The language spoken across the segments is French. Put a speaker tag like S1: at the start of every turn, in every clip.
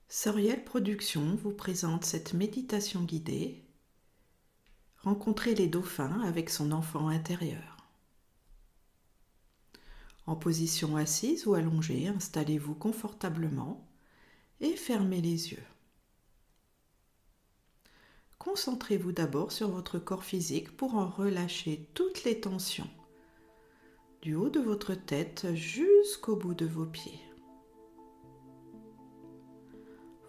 S1: Soriel Productions vous présente cette méditation guidée. Rencontrez les dauphins avec son enfant intérieur. En position assise ou allongée, installez-vous confortablement et fermez les yeux. Concentrez-vous d'abord sur votre corps physique pour en relâcher toutes les tensions, du haut de votre tête jusqu'au bout de vos pieds.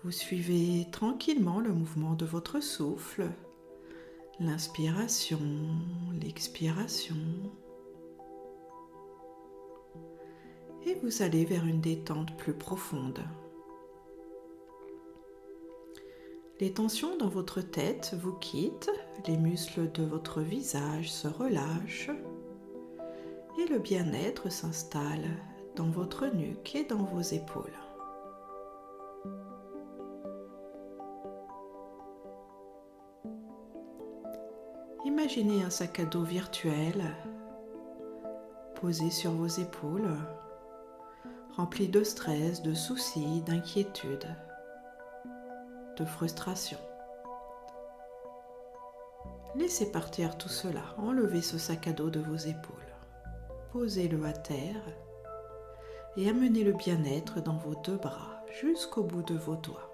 S1: Vous suivez tranquillement le mouvement de votre souffle, l'inspiration, l'expiration, et vous allez vers une détente plus profonde. Les tensions dans votre tête vous quittent, les muscles de votre visage se relâchent et le bien-être s'installe dans votre nuque et dans vos épaules. Imaginez un sac à dos virtuel posé sur vos épaules, rempli de stress, de soucis, d'inquiétudes, de frustration. Laissez partir tout cela, enlevez ce sac à dos de vos épaules, posez-le à terre et amenez le bien-être dans vos deux bras jusqu'au bout de vos doigts.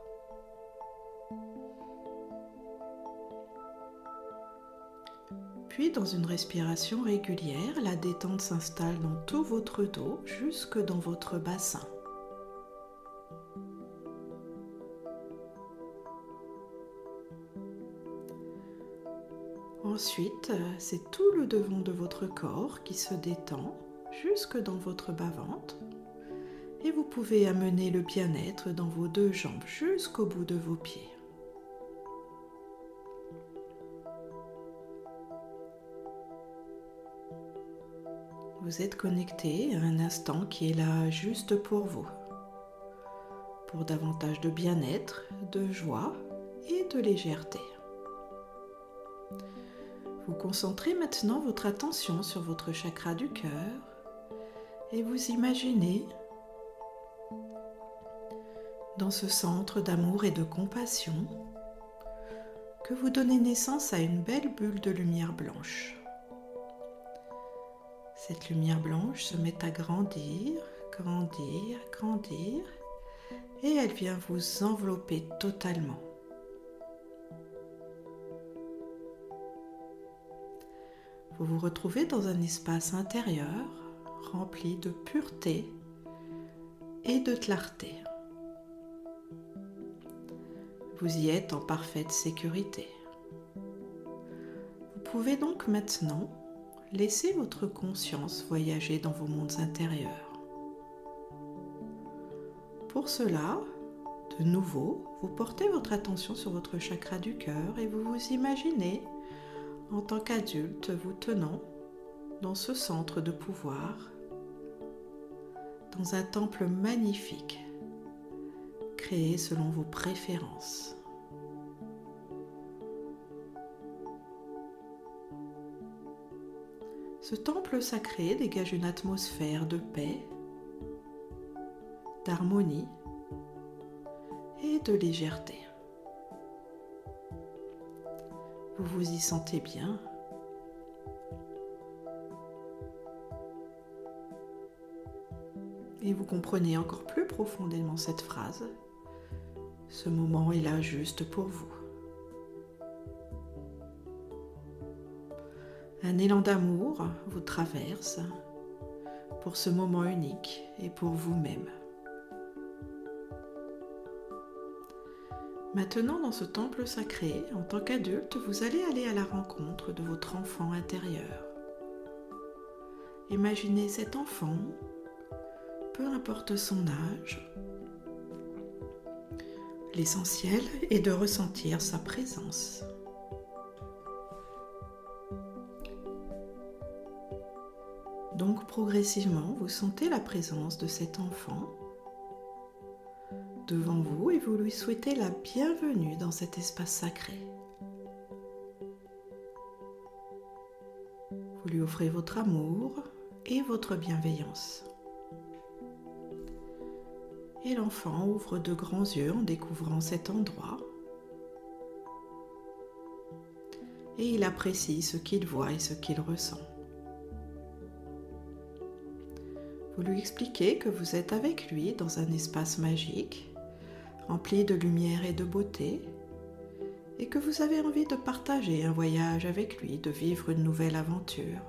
S1: Puis, dans une respiration régulière, la détente s'installe dans tout votre dos jusque dans votre bassin. Ensuite, c'est tout le devant de votre corps qui se détend jusque dans votre bas-ventre et vous pouvez amener le bien-être dans vos deux jambes jusqu'au bout de vos pieds. Vous êtes connecté à un instant qui est là juste pour vous, pour davantage de bien-être, de joie et de légèreté. Vous concentrez maintenant votre attention sur votre chakra du cœur et vous imaginez dans ce centre d'amour et de compassion que vous donnez naissance à une belle bulle de lumière blanche. Cette lumière blanche se met à grandir, grandir, grandir et elle vient vous envelopper totalement. Vous vous retrouvez dans un espace intérieur rempli de pureté et de clarté. Vous y êtes en parfaite sécurité. Vous pouvez donc maintenant laissez votre conscience voyager dans vos mondes intérieurs. Pour cela, de nouveau, vous portez votre attention sur votre chakra du cœur et vous vous imaginez en tant qu'adulte vous tenant dans ce centre de pouvoir, dans un temple magnifique, créé selon vos préférences. Ce temple sacré dégage une atmosphère de paix, d'harmonie et de légèreté. Vous vous y sentez bien. Et vous comprenez encore plus profondément cette phrase. Ce moment est là juste pour vous. Un élan d'amour vous traverse pour ce moment unique et pour vous-même. Maintenant, dans ce temple sacré, en tant qu'adulte, vous allez aller à la rencontre de votre enfant intérieur. Imaginez cet enfant, peu importe son âge. L'essentiel est de ressentir sa présence. Donc progressivement, vous sentez la présence de cet enfant devant vous et vous lui souhaitez la bienvenue dans cet espace sacré. Vous lui offrez votre amour et votre bienveillance. Et l'enfant ouvre de grands yeux en découvrant cet endroit. Et il apprécie ce qu'il voit et ce qu'il ressent. Vous lui expliquez que vous êtes avec lui dans un espace magique, empli de lumière et de beauté, et que vous avez envie de partager un voyage avec lui, de vivre une nouvelle aventure.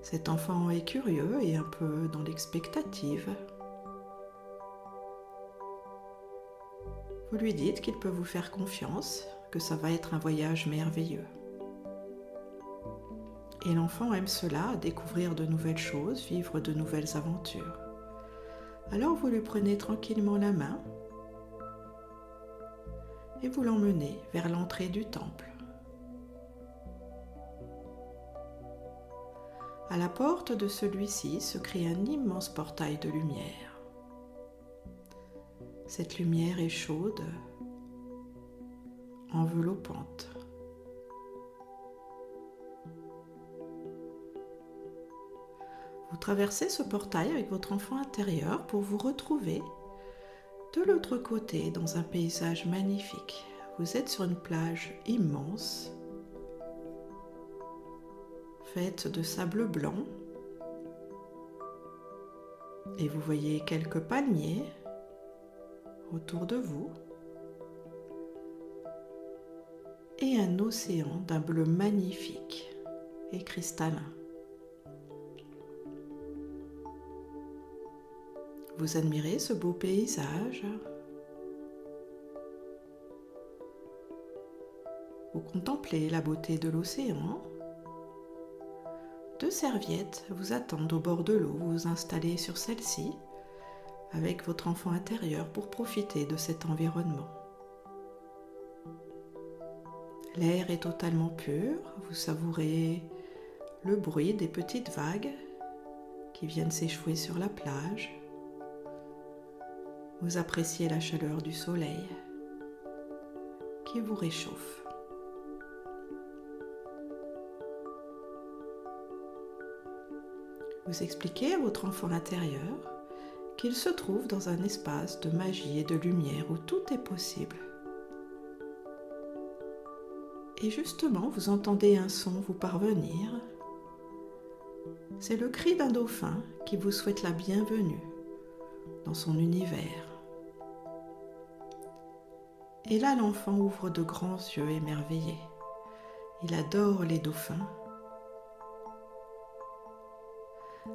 S1: Cet enfant est curieux et un peu dans l'expectative. Vous lui dites qu'il peut vous faire confiance, que ça va être un voyage merveilleux. Et l'enfant aime cela, découvrir de nouvelles choses, vivre de nouvelles aventures. Alors vous lui prenez tranquillement la main et vous l'emmenez vers l'entrée du temple. À la porte de celui-ci se crée un immense portail de lumière. Cette lumière est chaude, enveloppante. Vous traversez ce portail avec votre enfant intérieur pour vous retrouver de l'autre côté dans un paysage magnifique. Vous êtes sur une plage immense, faite de sable blanc, et vous voyez quelques palmiers autour de vous et un océan d'un bleu magnifique et cristallin. Vous admirez ce beau paysage. Vous contemplez la beauté de l'océan. 2 serviettes vous attendent au bord de l'eau. Vous vous installez sur celle-ci avec votre enfant intérieur pour profiter de cet environnement. L'air est totalement pur. Vous savourez le bruit des petites vagues qui viennent s'échouer sur la plage. Vous appréciez la chaleur du soleil qui vous réchauffe. Vous expliquez à votre enfant intérieur qu'il se trouve dans un espace de magie et de lumière où tout est possible. Et justement, vous entendez un son vous parvenir. C'est le cri d'un dauphin qui vous souhaite la bienvenue dans son univers. Et là, l'enfant ouvre de grands yeux émerveillés. Il adore les dauphins.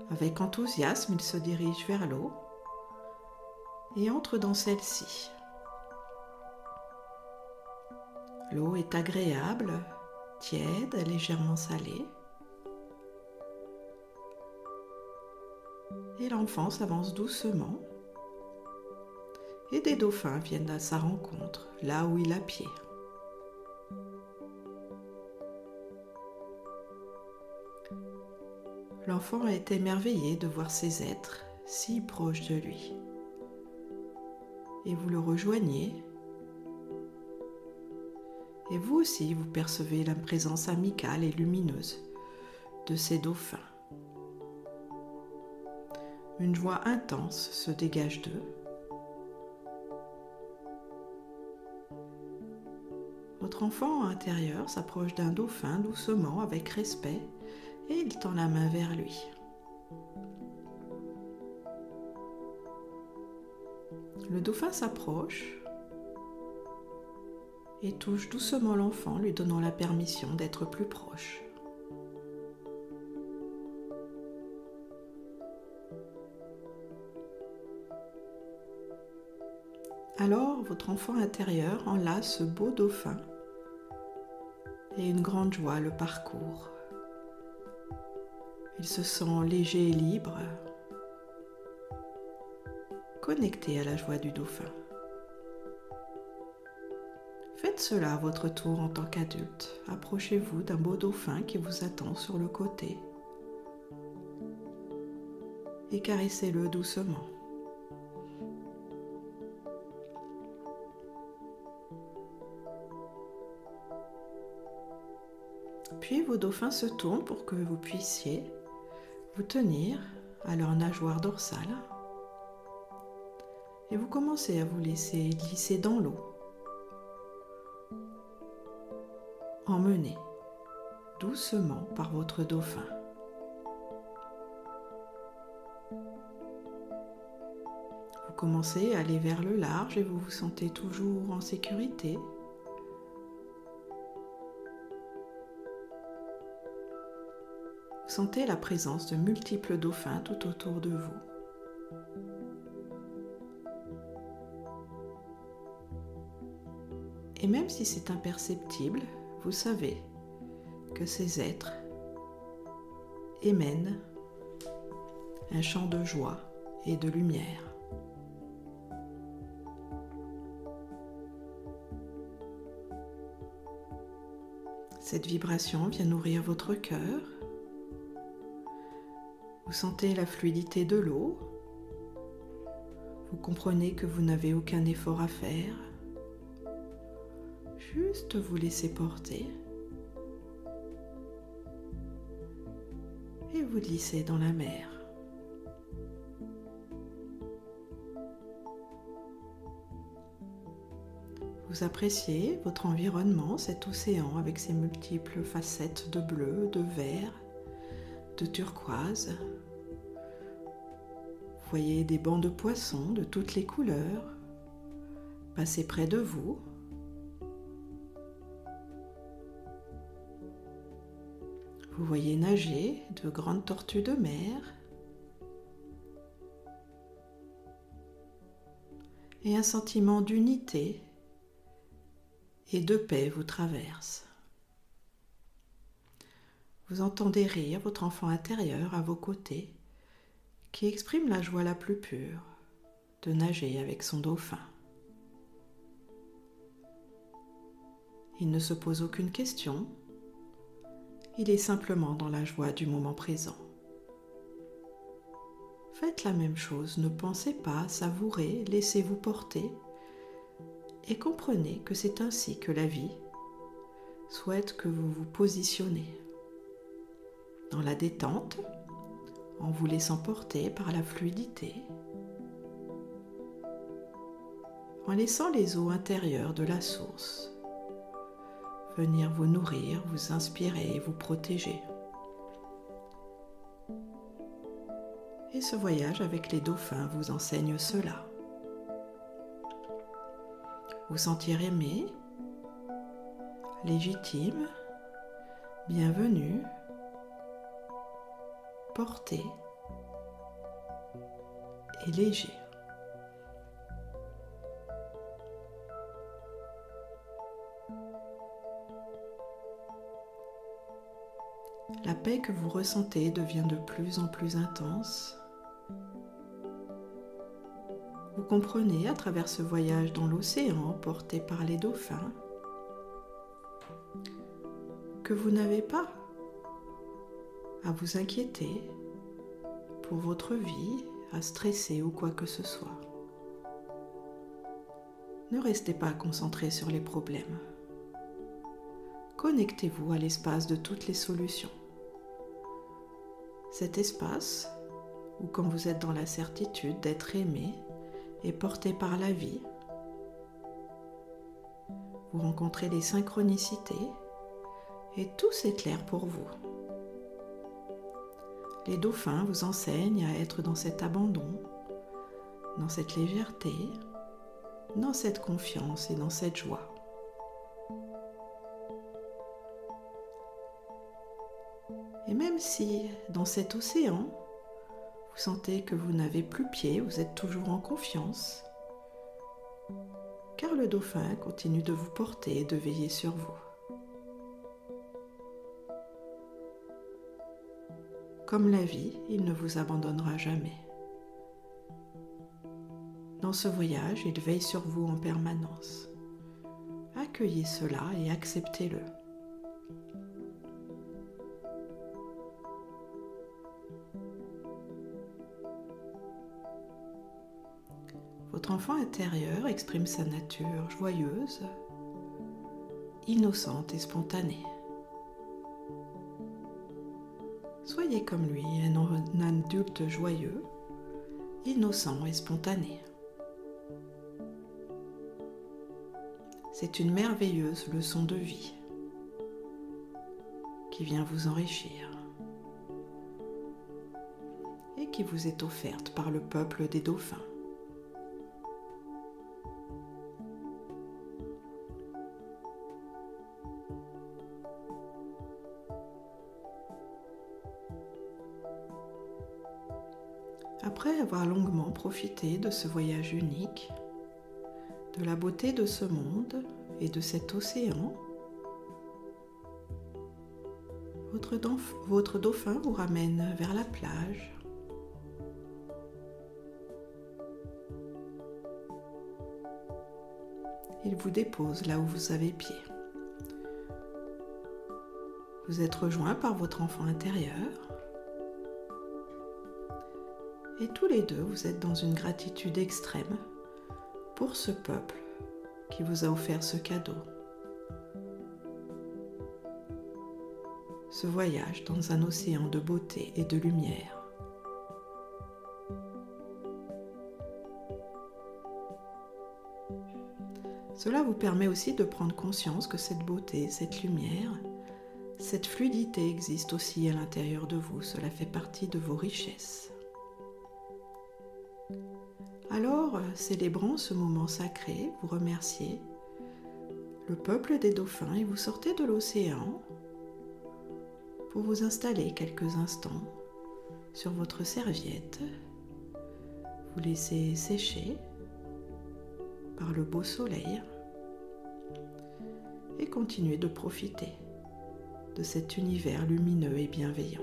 S1: Avec enthousiasme, il se dirige vers l'eau et entre dans celle-ci. L'eau est agréable, tiède, légèrement salée. Et l'enfant s'avance doucement. Et des dauphins viennent à sa rencontre, là où il a pied. L'enfant est émerveillé de voir ces êtres si proches de lui. Et vous le rejoignez. Et vous aussi, vous percevez la présence amicale et lumineuse de ces dauphins. Une joie intense se dégage d'eux. Votre enfant intérieur s'approche d'un dauphin doucement, avec respect, et il tend la main vers lui. Le dauphin s'approche et touche doucement l'enfant, lui donnant la permission d'être plus proche. Alors, votre enfant intérieur enlace ce beau dauphin et une grande joie le parcourt. Il se sent léger et libre, connecté à la joie du dauphin. Faites cela à votre tour en tant qu'adulte. Approchez-vous d'un beau dauphin qui vous attend sur le côté et caressez-le doucement. Puis vos dauphins se tournent pour que vous puissiez vous tenir à leur nageoire dorsale et vous commencez à vous laisser glisser dans l'eau, emmené doucement par votre dauphin. Vous commencez à aller vers le large et vous vous sentez toujours en sécurité. Vous sentez la présence de multiples dauphins tout autour de vous. Et même si c'est imperceptible, vous savez que ces êtres émènent un chant de joie et de lumière. Cette vibration vient nourrir votre cœur. Vous sentez la fluidité de l'eau. Vous comprenez que vous n'avez aucun effort à faire. Juste vous laisser porter. Et vous glissez dans la mer. Vous appréciez votre environnement, cet océan avec ses multiples facettes de bleu, de vert, de turquoise. Vous voyez des bancs de poissons de toutes les couleurs passer près de vous. Vous voyez nager de grandes tortues de mer. Et un sentiment d'unité et de paix vous traverse. Vous entendez rire votre enfant intérieur à vos côtés qui exprime la joie la plus pure de nager avec son dauphin. Il ne se pose aucune question, il est simplement dans la joie du moment présent. Faites la même chose, ne pensez pas, savourez, laissez-vous porter et comprenez que c'est ainsi que la vie souhaite que vous vous positionnez. Dans la détente, en vous laissant porter par la fluidité, en laissant les eaux intérieures de la source venir vous nourrir, vous inspirer et vous protéger. Et ce voyage avec les dauphins vous enseigne cela. Vous sentir aimé, légitime, bienvenu, porté et léger. La paix que vous ressentez devient de plus en plus intense. Vous comprenez à travers ce voyage dans l'océan porté par les dauphins que vous n'avez pas à vous inquiéter pour votre vie, à stresser ou quoi que ce soit. Ne restez pas concentré sur les problèmes. Connectez-vous à l'espace de toutes les solutions. Cet espace où quand vous êtes dans la certitude d'être aimé et porté par la vie, vous rencontrez les synchronicités et tout s'éclaire pour vous. Les dauphins vous enseignent à être dans cet abandon, dans cette légèreté, dans cette confiance et dans cette joie. Et même si dans cet océan, vous sentez que vous n'avez plus pied, vous êtes toujours en confiance, car le dauphin continue de vous porter et de veiller sur vous. Comme la vie, il ne vous abandonnera jamais. Dans ce voyage, il veille sur vous en permanence. Accueillez cela et acceptez-le. Votre enfant intérieur exprime sa nature joyeuse, innocente et spontanée. Soyez comme lui, un adulte joyeux, innocent et spontané. C'est une merveilleuse leçon de vie qui vient vous enrichir et qui vous est offerte par le peuple des dauphins. Après avoir longuement profité de ce voyage unique, de la beauté de ce monde et de cet océan, votre dauphin vous ramène vers la plage. Il vous dépose là où vous avez pied. Vous êtes rejoint par votre enfant intérieur. Et tous les deux, vous êtes dans une gratitude extrême pour ce peuple qui vous a offert ce cadeau. Ce voyage dans un océan de beauté et de lumière. Cela vous permet aussi de prendre conscience que cette beauté, cette lumière, cette fluidité existe aussi à l'intérieur de vous. Cela fait partie de vos richesses. Alors, célébrant ce moment sacré, vous remerciez le peuple des dauphins et vous sortez de l'océan pour vous installer quelques instants sur votre serviette. Vous laissez sécher par le beau soleil et continuez de profiter de cet univers lumineux et bienveillant.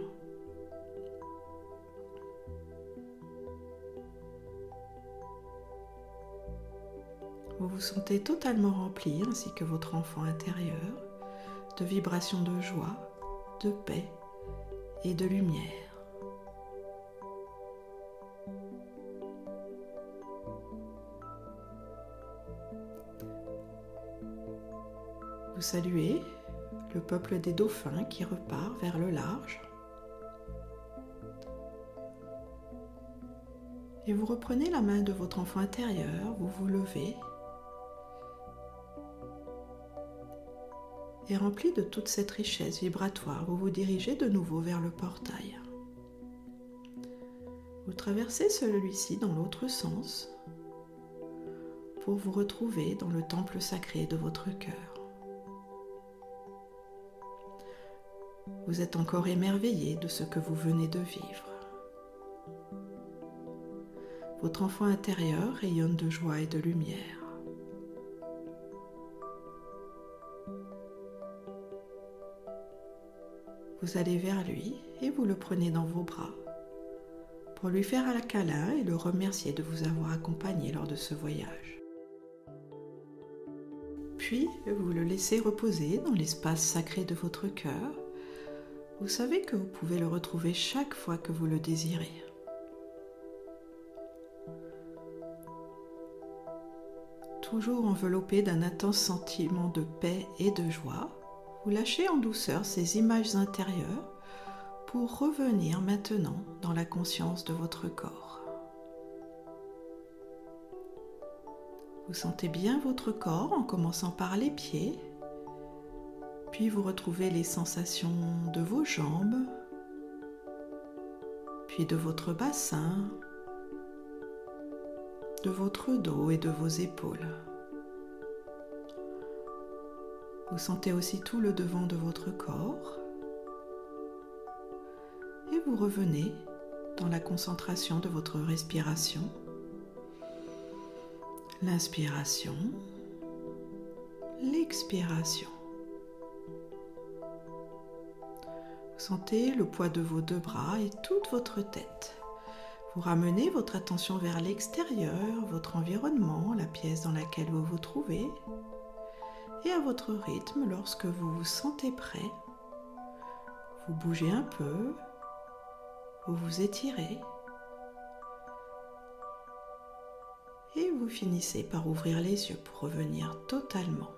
S1: Vous vous sentez totalement rempli, ainsi que votre enfant intérieur, de vibrations de joie, de paix et de lumière. Vous saluez le peuple des dauphins qui repart vers le large. Et vous reprenez la main de votre enfant intérieur, vous vous levez. Et rempli de toute cette richesse vibratoire, vous vous dirigez de nouveau vers le portail. Vous traversez celui-ci dans l'autre sens pour vous retrouver dans le temple sacré de votre cœur. Vous êtes encore émerveillé de ce que vous venez de vivre. Votre enfant intérieur rayonne de joie et de lumière. Vous allez vers lui et vous le prenez dans vos bras pour lui faire un câlin et le remercier de vous avoir accompagné lors de ce voyage. Puis, vous le laissez reposer dans l'espace sacré de votre cœur. Vous savez que vous pouvez le retrouver chaque fois que vous le désirez. Toujours enveloppé d'un intense sentiment de paix et de joie, vous lâchez en douceur ces images intérieures pour revenir maintenant dans la conscience de votre corps. Vous sentez bien votre corps en commençant par les pieds, puis vous retrouvez les sensations de vos jambes, puis de votre bassin, de votre dos et de vos épaules. Vous sentez aussi tout le devant de votre corps et vous revenez dans la concentration de votre respiration. L'inspiration, l'expiration. Vous sentez le poids de vos deux bras et toute votre tête. Vous ramenez votre attention vers l'extérieur, votre environnement, la pièce dans laquelle vous vous trouvez. Et à votre rythme, lorsque vous vous sentez prêt, vous bougez un peu, vous vous étirez et vous finissez par ouvrir les yeux pour revenir totalement